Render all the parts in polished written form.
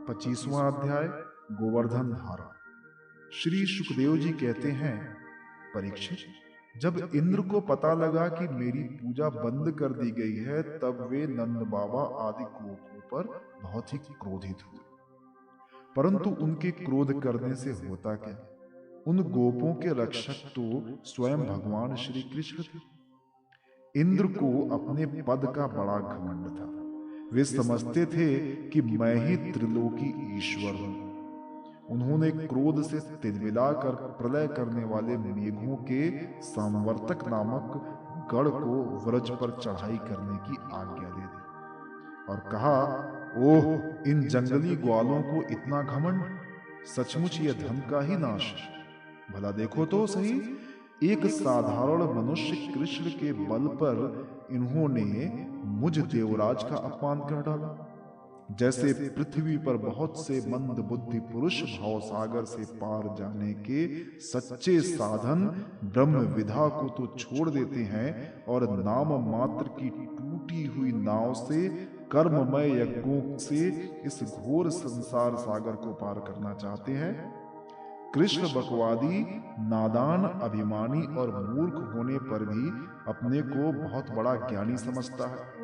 25वां अध्याय गोवर्धन धारा। श्री सुखदेव जी कहते हैं, परीक्षित, जब इंद्र को पता लगा कि मेरी पूजा बंद कर दी गई है, तब वे नंद बाबा आदि गोपों पर बहुत ही क्रोधित हुए। परंतु उनके क्रोध करने से होता क्या? उन गोपों के रक्षक तो स्वयं भगवान श्री कृष्ण थे। इंद्र को अपने पद का बड़ा घमंड था। वे समझते थे कि मैं ही त्रिलोकी ईश्वर हूं। उन्होंने क्रोध से तिलमिलाकर प्रलय करने वाले मेघों के संवर्तक नामक गढ़ को व्रज पर चढ़ाई करने की आज्ञा दे दी और कहा, ओह, इन जंगली ग्वालों को इतना घमंड! सचमुच यह धन का ही नाश है। भला देखो तो सही, एक साधारण मनुष्य कृष्ण के बल पर इन्होंने मुझ देवराज का अपमान कर डाला। जैसे पृथ्वी पर बहुत से मंद बुद्धि पुरुष भाव सागर से पार जाने के सच्चे साधन ब्रह्म विधा को तो छोड़ देते हैं और नाम मात्र की टूटी हुई नाव से कर्ममय यज्ञों से इस घोर संसार सागर को पार करना चाहते हैं, कृष्ण बकवादी, नादान, अभिमानी और मूर्ख होने पर भी अपने को बहुत बड़ा ज्ञानी समझता है।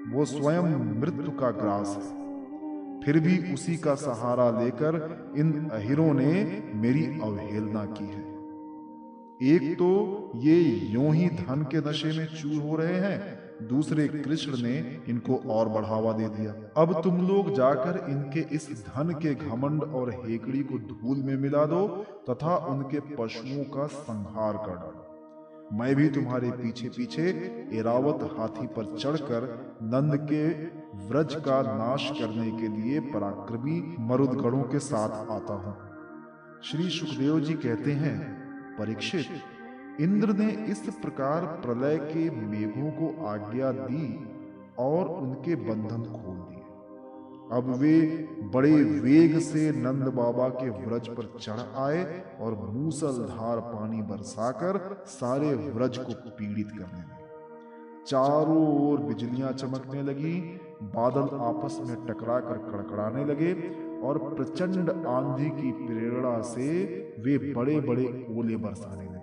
वो स्वयं मृत्यु का ग्रास है, फिर भी उसी का सहारा लेकर इन अहिरों ने मेरी अवहेलना की है। एक तो ये यूं ही धन के नशे में चूर हो रहे हैं, दूसरे कृष्ण ने इनको और बढ़ावा दे दिया। अब तुम लोग जाकर इनके इस धन के घमंड और हेकड़ी को धूल में मिला दो तथा उनके पशुओं का संहार कर डालो। मैं भी तुम्हारे पीछे पीछे एरावत हाथी पर चढ़कर नंद के व्रज का नाश करने के लिए पराक्रमी मरुदगणों के साथ आता हूं। श्री सुखदेव जी कहते हैं, परीक्षित, इंद्र ने इस प्रकार प्रलय के मेघों को आज्ञा दी और उनके बंधन खोल दिए। अब वे बड़े वेग से नंद बाबा के व्रज पर चढ़ आए और मूसलधार पानी बरसाकर सारे व्रज को पीड़ित करने लगे। चारों ओर बिजलियां चमकने लगी, बादल आपस में टकराकर कड़कड़ाने लगे और प्रचंड आंधी की प्रेरणा से वे बड़े बड़े ओले बरसाने लगे।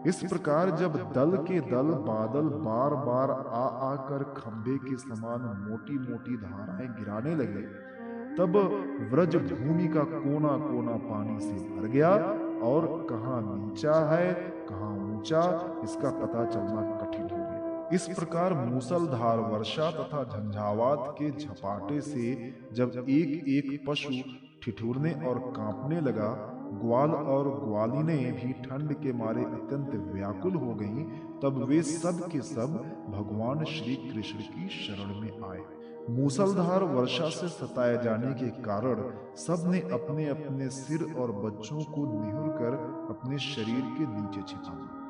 इस प्रकार जब दल के दल बादल बार बार आ आकर खंभे के समान मोटी मोटी धाराएं गिराने लगे, तब व्रज भूमि का कोना कोना पानी से भर गया और कहाँ नीचा है कहाँ ऊंचा इसका पता चलना कठिन हो गया। इस प्रकार मूसलधार वर्षा तथा झंझावात के झपाटे से जब एक एक पशु ठिठुरने और कांपने लगा, ग्वाल और ग्वालिनें भी ठंड के मारे अत्यंत व्याकुल हो गईं, तब वे सब के सब भगवान श्री कृष्ण की शरण में आए। मूसलधार वर्षा से सताए जाने के कारण सब ने अपने अपने सिर और बच्चों को निहुर कर अपने शरीर के नीचे छिपा दिया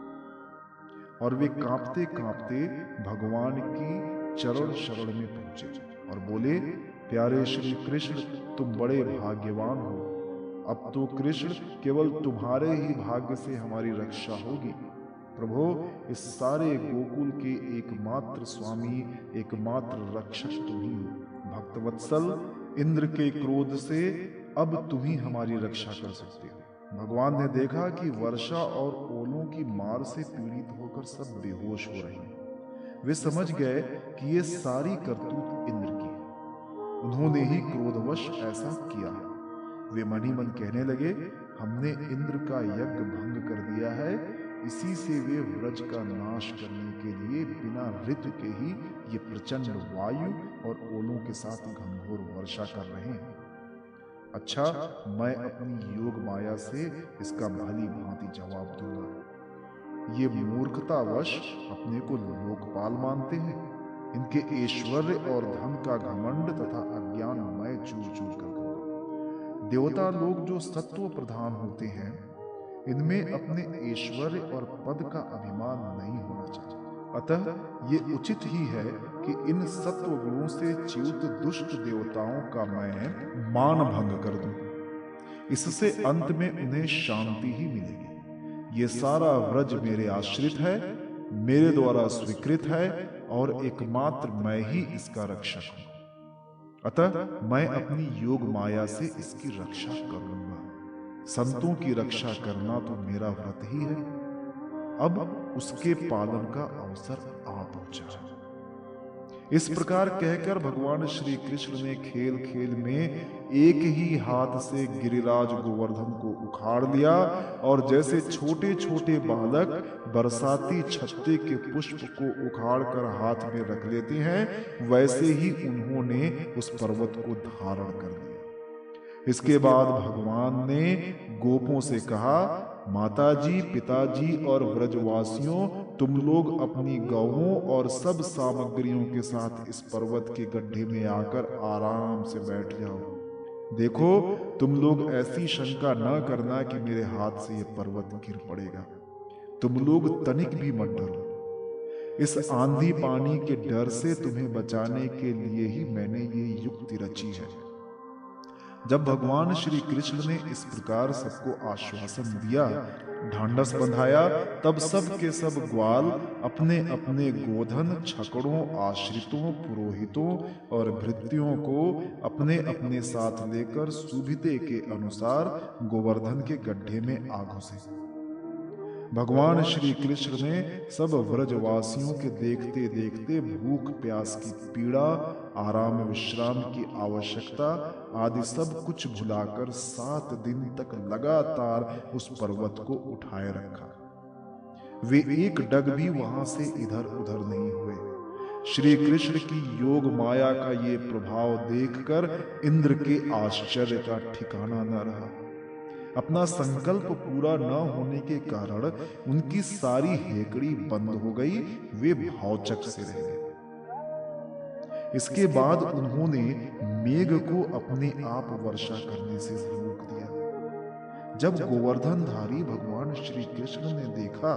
और वे कांपते कांपते भगवान की चरण शरण में पहुंचे और बोले, प्यारे श्री कृष्ण, तुम बड़े भाग्यवान हो। अब तो कृष्ण केवल तुम्हारे ही भाग्य से हमारी रक्षा होगी। प्रभो, इस सारे गोकुल के एकमात्र स्वामी, एकमात्र रक्षक तुम ही हो। भक्तवत्सल, इंद्र के क्रोध से अब तुम ही हमारी रक्षा कर सकते हो। भगवान ने देखा कि वर्षा और ओलों की मार से पीड़ित होकर सब बेहोश हो रहे हैं। वे समझ गए कि ये सारी करतूत इंद्र की है। उन्होंने ही क्रोधवश ऐसा किया है। वे मन ही मन कहने लगे, हमने इंद्र का यज्ञ भंग कर दिया है, इसी से वे व्रज का नाश करने के लिए बिना ऋतु के ही ये प्रचंड वायु और ओलों के साथ घनघोर वर्षा कर रहे हैं। अच्छा, मैं अपनी योग माया से इसका भली भांति जवाब दूंगा। ये मूर्खतावश अपने को लोकपाल मानते हैं। इनके ऐश्वर्य और धन का घमंड तथा अज्ञान मैं चूर चूर कर दूंगा। देवता लोग जो सत्व प्रधान होते हैं, इनमें अपने ऐश्वर्य और पद का अभिमान नहीं होना चाहिए। अतः ये उचित ही है कि इन सत्व गुणों से च्युत दुष्ट देवताओं का मैं मान भंग कर दूं। इससे अंत में उन्हें शांति ही मिलेगी। ये सारा व्रज मेरे आश्रित है, मेरे द्वारा स्वीकृत है और एकमात्र मैं ही इसका रक्षक हूं। अतः मैं अपनी योग माया से इसकी रक्षा कर लूंगा। संतों की रक्षा करना तो मेरा व्रत ही है। अब उसके पालन का अवसर आ पहुंचा है। इस प्रकार कहकर भगवान श्री कृष्ण ने खेल खेल में एक ही हाथ से गिरिराज गोवर्धन को उखाड़ लिया, और जैसे छोटे छोटे बालक बरसाती छत्ते के पुष्प को उखाड़ कर हाथ में रख लेते हैं, वैसे ही उन्होंने उस पर्वत को धारण कर लिया। इसके बाद भगवान ने गोपों से कहा, माताजी, पिताजी और व्रजवासियों, तुम लोग अपनी गौओं और सब सामग्रियों के साथ इस पर्वत के गड्ढे में आकर आराम से बैठ जाओ। देखो, तुम लोग ऐसी शंका न करना कि मेरे हाथ से यह पर्वत गिर पड़ेगा। तुम लोग तनिक भी मत डरो। इस आंधी पानी के डर से तुम्हें बचाने के लिए ही मैंने ये युक्ति रची है। जब भगवान श्री कृष्ण ने इस प्रकार सबको आश्वासन दिया, ढांढस बंधाया, तब सब के सब ग्वाल अपने अपने गोधन, छकड़ों, आश्रितों, पुरोहितों और भृत्यों को अपने अपने साथ लेकर सुविधे के अनुसार गोवर्धन के गड्ढे में आ घुसे। भगवान श्री कृष्ण ने सब व्रजवासियों के देखते देखते भूख प्यास की पीड़ा, आराम विश्राम की आवश्यकता आदि सब कुछ भुलाकर 7 दिन तक लगातार उस पर्वत को उठाए रखा। वे एक डग भी वहां से इधर उधर नहीं हुए। श्री कृष्ण की योग माया का ये प्रभाव देखकर इंद्र के आश्चर्य का ठिकाना न रहा। अपना संकल्प पूरा न होने के कारण उनकी सारी हेकड़ी बंद हो गई, वे भावचक से रह गए। इसके बाद उन्होंने मेघ को अपने आप वर्षा करने से रोक दिया। जब गोवर्धनधारी भगवान श्री कृष्ण ने देखा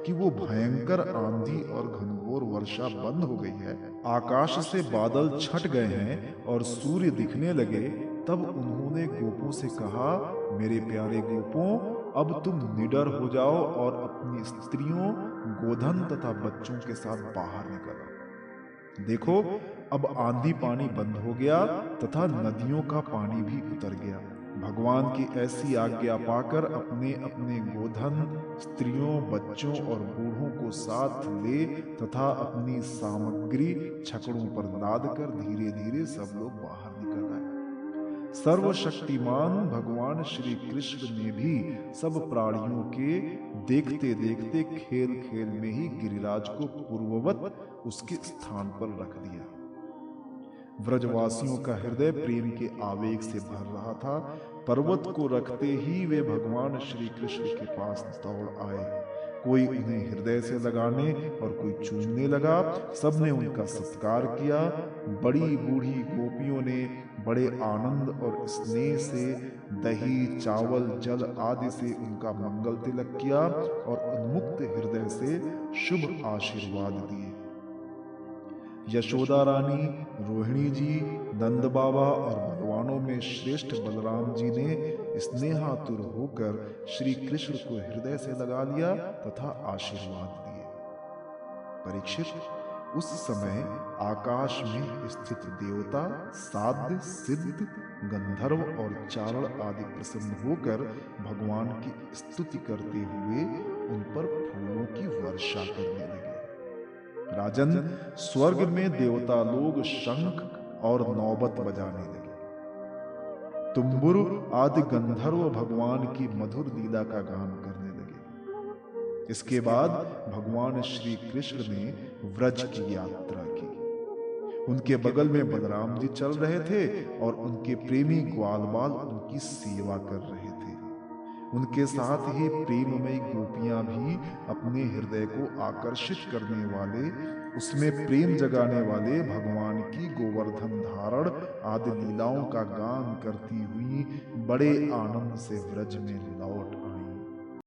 कि वो भयंकर आंधी और घनघोर वर्षा बंद हो गई है, आकाश से बादल छट गए हैं और सूर्य दिखने लगे, तब उन्होंने गोपों से कहा, मेरे प्यारे गोपों, अब तुम निडर हो जाओ और अपनी स्त्रियों, गोधन तथा बच्चों के साथ बाहर निकलो। देखो, अब आंधी पानी बंद हो गया तथा नदियों का पानी भी उतर गया। भगवान की ऐसी आज्ञा पाकर अपने अपने गोधन, स्त्रियों, बच्चों और बूढ़ों को साथ ले तथा अपनी सामग्री छकड़ों पर लाद कर धीरे धीरे सब लोग बाहर निकल आए। सर्वशक्तिमान भगवान श्री कृष्ण ने भी सब प्राणियों के देखते देखते खेल खेल में ही गिरिराज को पूर्ववत उसके स्थान पर रख दिया। व्रजवासियों का हृदय प्रेम के आवेग से भर रहा था। पर्वत को रखते ही वे भगवान श्री कृष्ण के पास दौड़ आए। कोई उन्हें हृदय से लगाने और कोई चूमने लगा। सबने उनका सत्कार किया। बड़ी बूढ़ी गोपियों ने बड़े आनंद और स्नेह से दही, चावल, जल आदि से उनका मंगल तिलक किया और उन्मुक्त हृदय से शुभ आशीर्वाद दिए। यशोदा रानी, रोहिणी जी, नंद बाबा और भगवानों में श्रेष्ठ बलराम जी ने स्नेहातुर होकर श्री कृष्ण को हृदय से लगा लिया तथा आशीर्वाद दिए। परीक्षित, उस समय आकाश में स्थित देवता, साध्य, सिद्ध, गंधर्व और चारण आदि प्रसन्न होकर भगवान की स्तुति करते हुए उन पर फूलों की वर्षा करने लगे। राजन, स्वर्ग में देवता लोग शंख और नौबत बजाने लगे। तुम्बुर आदि गंधर्व भगवान की मधुर लीला का गान करने लगे। इसके बाद भगवान श्री कृष्ण ने व्रज की यात्रा की। उनके बगल में बलराम जी चल रहे थे और उनके प्रेमी ग्वाल बाल उनकी सेवा कर रहे थे। उनके साथ ही प्रेममयी गोपियां भी अपने हृदय को आकर्षित करने वाले, उसमें प्रेम जगाने वाले भगवान की गोवर्धन धारण आदि लीलाओं का गान करती हुई बड़े आनंद से व्रज में लौट